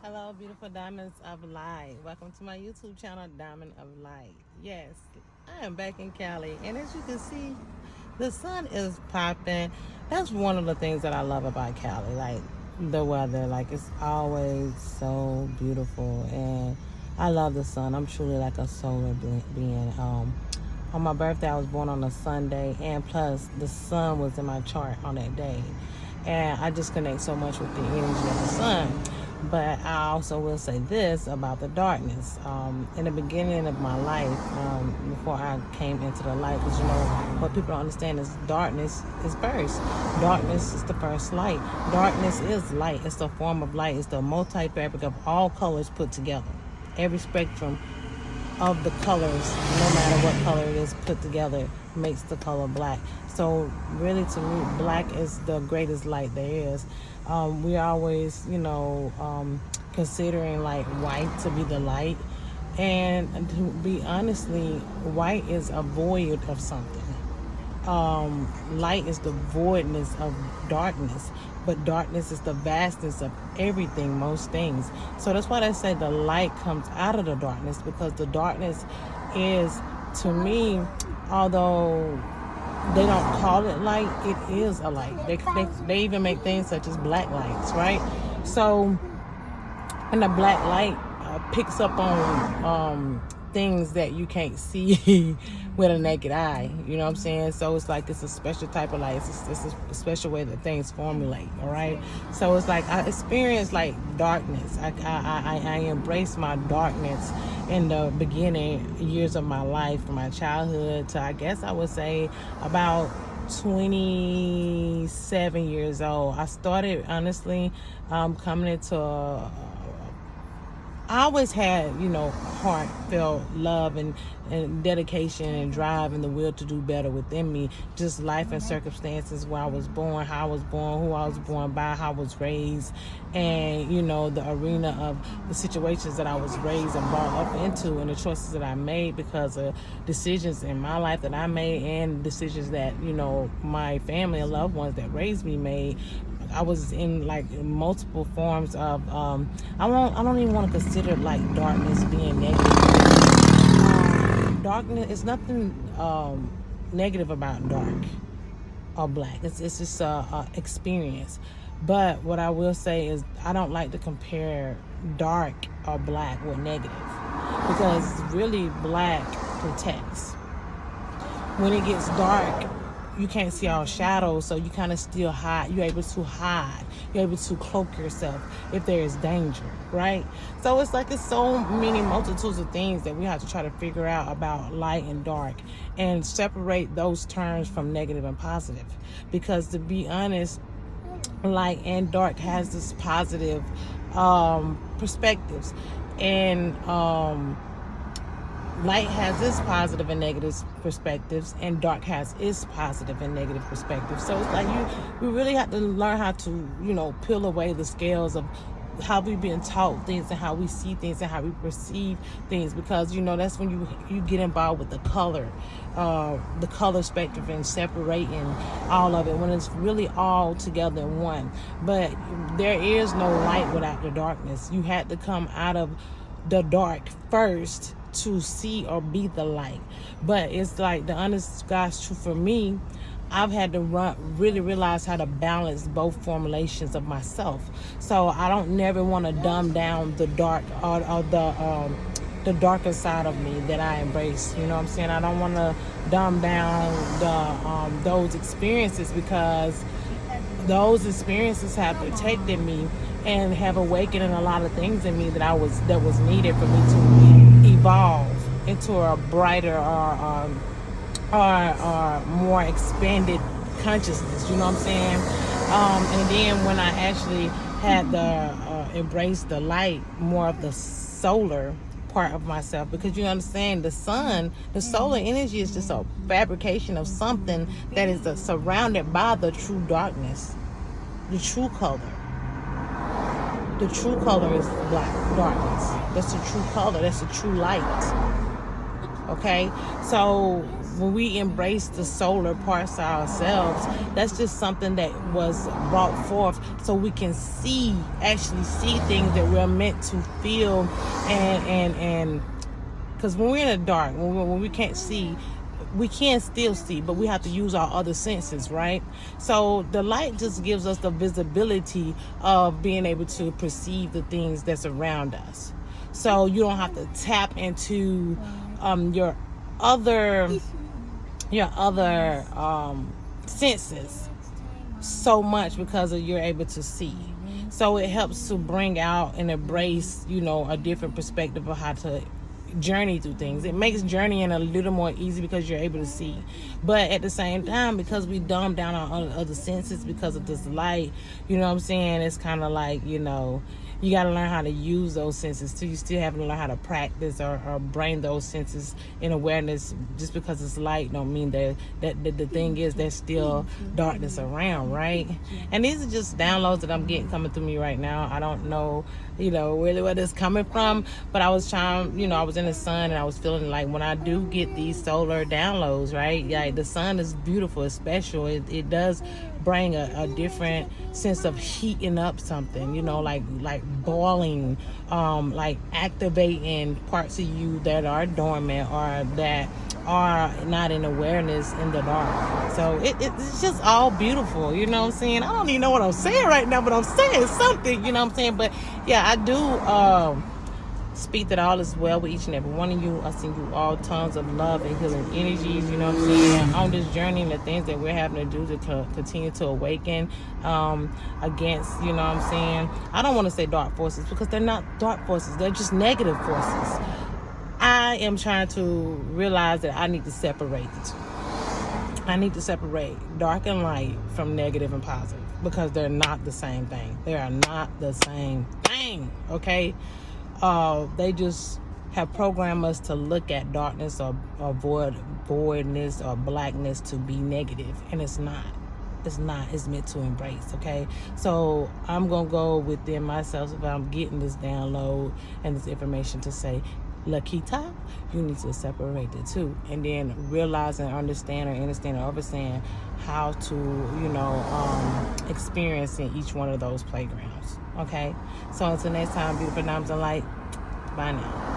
Hello, beautiful diamonds of light. Welcome to my YouTube channel, Diamond of Light. Yes, I am back in Cali, and as you can see, the sun is popping. That's one of the things that I love about Cali, like the weather. Like it's always so beautiful, and I love the sun. I'm truly like a solar being. On my birthday, I was born on a Sunday, and plus the sun was in my chart on that day, and I just connect so much with the energy of the sun. But I also will say this about the darkness. In the beginning of my life, before I came into the light, because what people don't understand is darkness is first. Darkness is the first light. Darkness is light. It's the form of light. It's the multi-fabric of all colors put together. Every spectrum of the colors, no matter what color it is put together, makes the color black. So really, to me, black is the greatest light there is. We always, considering like white to be the light, and to be honestly, white is a void of something. Light is the voidness of darkness, but darkness is the vastness of everything, most things. So that's why they say the light comes out of the darkness, because the darkness is, to me, although they don't call it light, it is a light. They even make things such as black lights, right? So, and the black light picks up on things that you can't see with a naked eye. You know what I'm saying? So it's like it's a special type of light. It's a special way that things formulate. All right. So it's like I experience like darkness. I embrace my darkness in the beginning years of my life, from my childhood to, I guess I would say, about 27 years old. I started honestly coming into I always had, heartfelt love and dedication and drive and the will to do better within me. Just life and circumstances, where I was born, how I was born, who I was born by, how I was raised, and, the arena of the situations that I was raised and brought up into, and the choices that I made because of decisions in my life that I made, and decisions that, my family and loved ones that raised me made. I was in like multiple forms of I don't even want to consider like darkness being negative. Darkness is nothing negative about dark or black. It's just a experience. But what I will say is I don't like to compare dark or black with negative, because really black protects. When it gets dark, you can't see all shadows, so you kind of still hide. You're able to hide. You're able to cloak yourself if there is danger, right? So it's like it's so many multitudes of things that we have to try to figure out about light and dark, and separate those terms from negative and positive. Because to be honest, light and dark has this positive perspectives, and light has its positive and negative perspectives, and dark has its positive and negative perspectives. So it's like we really have to learn how to, peel away the scales of how we've been taught things and how we see things and how we perceive things, because that's when you get involved with the color spectrum, and separating all of it when it's really all together in one. But there is no light without the darkness. You had to come out of the dark first to see or be the light. But it's like, the honest God's truth for me, I've had to really realize how to balance both formulations of myself. So I don't never want to dumb down the dark or the darker side of me that I embrace. You know what I'm saying? I don't want to dumb down those experiences, because those experiences have protected me and have awakened a lot of things in me that was needed for me to evolve into a brighter or more expanded consciousness. You know what I'm saying? And then when I actually had the embrace the light, more of the solar part of myself, because you understand the sun, the solar energy is just a fabrication of something that is surrounded by the true darkness, the true color. The true color is black darkness. That's the true color. That's the true light. Okay, so when we embrace the solar parts of ourselves, that's just something that was brought forth so we can actually see things that we're meant to feel, and because when we're in the dark, when we can't see, we can still see, but we have to use our other senses, right? So the light just gives us the visibility of being able to perceive the things that's around us. So you don't have to tap into your other senses so much because you're able to see. So it helps to bring out and embrace, a different perspective of how to journey through things. It makes journeying a little more easy because you're able to see. But at the same time, because we dumb down our other senses because of this light, it's kind of like, you got to learn how to use those senses too. You still have to learn how to practice or bring those senses in awareness. Just because it's light don't mean that the thing is there's still darkness around, right? And these are just downloads that I'm getting coming through me right now. I don't know, really where this coming from, but I was trying, I was in the sun and I was feeling like when I do get these solar downloads, right? Yeah, the sun is beautiful, it's special. It does bring a different sense of heating up something, like boiling, like activating parts of you that are dormant or that are not in awareness in the dark. So it's just all beautiful, you know what I'm saying? I don't even know what I'm saying right now, but I'm saying something, you know what I'm saying? But yeah, I do speak that all is well with each and every one of you. I send you all tons of love and healing energies, you know what I'm saying, on this journey and the things that we're having to do to continue to awaken against, you know what I'm saying. I don't want to say dark forces because they're not dark forces. They're just negative forces. I am trying to realize that I need to separate the two. I need to separate dark and light from negative and positive because they're not the same thing. They are not the same thing, okay? They just have programmed us to look at darkness or voidness or blackness to be negative, and it's not. It's not. It's meant to embrace, okay? So I'm going to go within myself if I'm getting this download and this information to say, Lakita, you need to separate the two, and then realize and understand or understand how to, experience in each one of those playgrounds, okay? So until next time, beautiful diamonds of light, bye now.